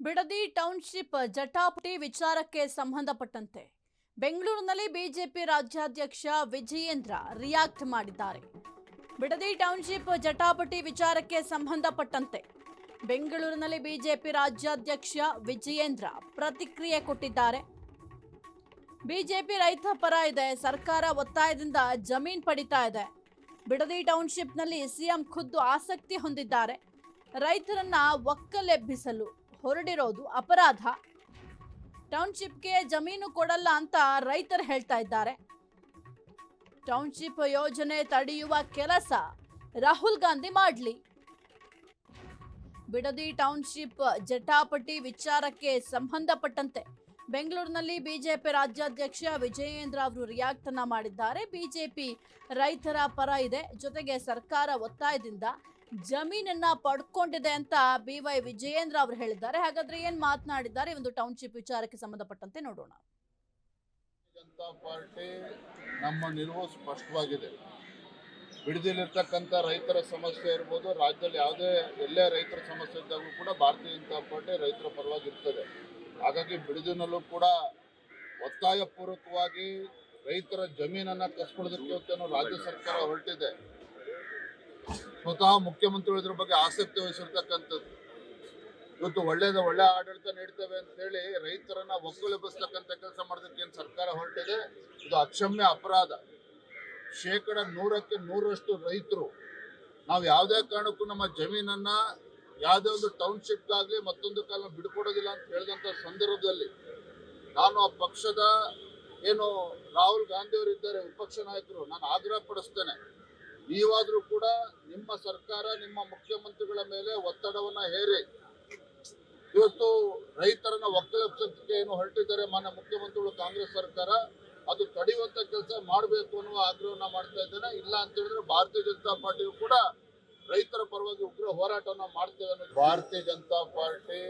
Bidadi township ಜಟಾಪಟಿ ವಿಚಾರಕ್ಕೆ ಸಂಬಂಧಪಟ್ಟಂತೆ ಬೆಂಗಳೂರಿನಲ್ಲಿ ಬಿಜೆಪಿ ರಾಜ್ಯಾಧ್ಯಕ್ಷ ವಿಜಯೇಂದ್ರ ರಿಯಾಕ್ಟ್ ಮಾಡಿದ್ದಾರೆ. ಬಿಡದಿ ಟೌನ್ಶಿಪ್ ಜಟಾಪಟಿ ವಿಚಾರಕ್ಕೆ ಸಂಬಂಧಪಟ್ಟಂತೆ ಬೆಂಗಳೂರಿನಲ್ಲಿ ಬಿಜೆಪಿ ರಾಜ್ಯಾಧ್ಯಕ್ಷ ವಿಜಯೇಂದ್ರ ಪ್ರತಿಕ್ರಿಯೆ ಕೊಟ್ಟಿದ್ದಾರೆ. ಬಿಜೆಪಿ ರೈತ ಪರ ಇದೆ, ಸರ್ಕಾರ ಒತ್ತಾಯದಿಂದ ಜಮೀನು ಪಡಿತಾ ಇದೆ. ಬಿಡದಿ ಟೌನ್ಶಿಪ್ನಲ್ಲಿ ಸಿಎಂ ಖುದ್ದು ಆಸಕ್ತಿ ಹೊಂದಿದ್ದಾರೆ. ರೈತರನ್ನ ಒಕ್ಕಲೆಬ್ಬಿಸಲು ಹೊರಡಿರೋದು ಅಪರಾಧ. ಟೌನ್ಶಿಪ್ಗೆ ಜಮೀನು ಕೊಡಲ್ಲ ಅಂತ ರೈತರು ಹೇಳ್ತಾ ಇದ್ದಾರೆ. ಟೌನ್ಶಿಪ್ ಯೋಜನೆ ತಡೆಯುವ ಕೆಲಸ ರಾಹುಲ್ ಗಾಂಧಿ ಮಾಡಲಿ. ಬಿಡದಿ ಟೌನ್ಶಿಪ್ ಜಟಾಪಟಿ ವಿಚಾರಕ್ಕೆ ಸಂಬಂಧಪಟ್ಟಂತೆ ಬೆಂಗಳೂರಿನಲ್ಲಿ ಬಿಜೆಪಿ ರಾಜ್ಯಾಧ್ಯಕ್ಷ ವಿಜಯೇಂದ್ರ ಅವರು ರಿಯಾಕ್ಟ್ ಅನ್ನ ಮಾಡಿದ್ದಾರೆ. ಬಿಜೆಪಿ ರೈತರ ಪರ ಇದೆ, ಜೊತೆಗೆ ಸರ್ಕಾರ ಒತ್ತಾಯದಿಂದ ಜಮೀನನ್ನ ಪಡ್ಕೊಂಡಿದೆ ಅಂತ ಬಿವೈ ವಿಜಯೇಂದ್ರ ಅವರು ಹೇಳಿದ್ದಾರೆ. ಹಾಗಾದ್ರೆ ಏನ್ ಮಾತನಾಡಿದ್ದಾರೆ ಒಂದು ಟೌನ್ಶಿಪ್ ವಿಚಾರಕ್ಕೆ ಸಂಬಂಧಪಟ್ಟಂತೆ ನೋಡೋಣ. ಜನತಾ ಪಾರ್ಟಿ ನಮ್ಮ ನಿಲುವು ಸ್ಪಷ್ಟವಾಗಿದೆ. ಬಿಡದಿಲಿರ್ತಕ್ಕಂಥ ರೈತರ ಸಮಸ್ಯೆ ಇರ್ಬೋದು, ರಾಜ್ಯದಲ್ಲಿ ಯಾವುದೇ ಎಲ್ಲೇ ರೈತರ ಸಮಸ್ಯೆ ಇದ್ದಾಗೂ ಕೂಡ ಭಾರತೀಯ ಜನತಾ ಪಾರ್ಟಿ ರೈತರ ಪರವಾಗಿರ್ತದೆ. ಹಾಗಾಗಿ ಬಿಡದಿನಲ್ಲೂ ಕೂಡ ಒತ್ತಾಯಪೂರ್ವಕವಾಗಿ ರೈತರ ಜಮೀನನ್ನ ಕಸ್ಕೊಳ್ಳೋದಕ್ಕೆ ರಾಜ್ಯ ಸರ್ಕಾರ ಹೊರಟಿದೆ. ಸ್ವತಃ ಮುಖ್ಯಮಂತ್ರಿಗಳು ಇದ್ರ ಬಗ್ಗೆ ಆಸಕ್ತಿ ವಹಿಸಿರ್ತಕ್ಕಂಥದ್ದು. ಇವತ್ತು ಒಳ್ಳೆ ಆಡಳಿತ ನೀಡ್ತೇವೆ ಅಂತ ಹೇಳಿ ರೈತರನ್ನ ಒಕ್ಕಲೆಬ್ಬಿಸ್ತಕ್ಕಂಥ ಕೆಲಸ ಮಾಡೋದಕ್ಕೆ ಏನು ಸರ್ಕಾರ ಹೊರಟಿದೆ, ಇದು ಅಕ್ಷಮ್ಯ ಅಪರಾಧ. 100% ರೈತರು ನಾವು ಯಾವುದೇ ಕಾರಣಕ್ಕೂ ನಮ್ಮ ಜಮೀನನ್ನ ಯಾವುದೇ ಒಂದು ಟೌನ್ಶಿಪ್ಗಾಗಲಿ ಮತ್ತೊಂದು ಕಾಲ ಬಿಡ್ಕೊಡೋದಿಲ್ಲ ಅಂತ ಹೇಳಿದಂಥ ಸಂದರ್ಭದಲ್ಲಿ ನಾನು ಆ ಪಕ್ಷದ ಏನು ರಾಹುಲ್ ಗಾಂಧಿ ಅವರು ಇದ್ದಾರೆ, ವಿಪಕ್ಷ ನಾಯಕರು, ನಾನು ಆಗ್ರಹ ಪಡಿಸ್ತೇನೆ, ನೀವಾದ್ರೂ ಕೂಡ ನಿಮ್ಮ ಸರ್ಕಾರ ನಿಮ್ಮ ಮುಖ್ಯಮಂತ್ರಿಗಳ ಮೇಲೆ ಒತ್ತಡವನ್ನ ಹೇರಿ ಇವತ್ತು ರೈತರನ್ನ ಒಕ್ಕಲೆಬ್ಸೋದಕ್ಕೆ ಏನು ಹೊರಟಿದ್ದಾರೆ ಮಾನ್ಯ ಮುಖ್ಯಮಂತ್ರಿಗಳು ಕಾಂಗ್ರೆಸ್ ಸರ್ಕಾರ, ಅದು ತಡೆಯುವಂತ ಕೆಲಸ ಮಾಡಬೇಕು ಅನ್ನುವ ಆಗ್ರಹವನ್ನ ಮಾಡ್ತಾ ಇದ್ದೇನೆ. ಇಲ್ಲ ಅಂತ ಹೇಳಿದ್ರೆ ಭಾರತೀಯ ಜನತಾ ಪಾರ್ಟಿಯು ಕೂಡ ರೈತರ ಪರವಾಗಿ ಉಗ್ರ ಹೋರಾಟವನ್ನ ಮಾಡ್ತೇವೆ ಅನ್ನೋದು. ಭಾರತೀಯ ಜನತಾ ಪಾರ್ಟಿ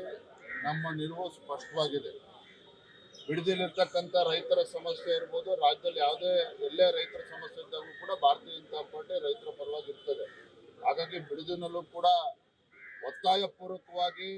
ನಮ್ಮ ನಿಲುವು ಸ್ಪಷ್ಟವಾಗಿದೆ. ಬಿಡದಿಲಿರ್ತಕ್ಕಂಥ ರೈತರ ಸಮಸ್ಯೆ ಇರ್ಬೋದು, ರಾಜ್ಯದಲ್ಲಿ ಯಾವುದೇ ಎಲ್ಲೇ ರೈತರ ಸಮಸ್ಯೆ ಇದ್ದಾಗೂ ಕೂಡ ಭಾರತೀಯ ಜನತಾ ಪಾರ್ಟಿ ರೈತರ ಪರವಾಗಿರ್ತದೆ. ಹಾಗಾಗಿ ಬಿಡದಿನಲ್ಲೂ ಕೂಡ ಒತ್ತಾಯಪೂರ್ವಕವಾಗಿ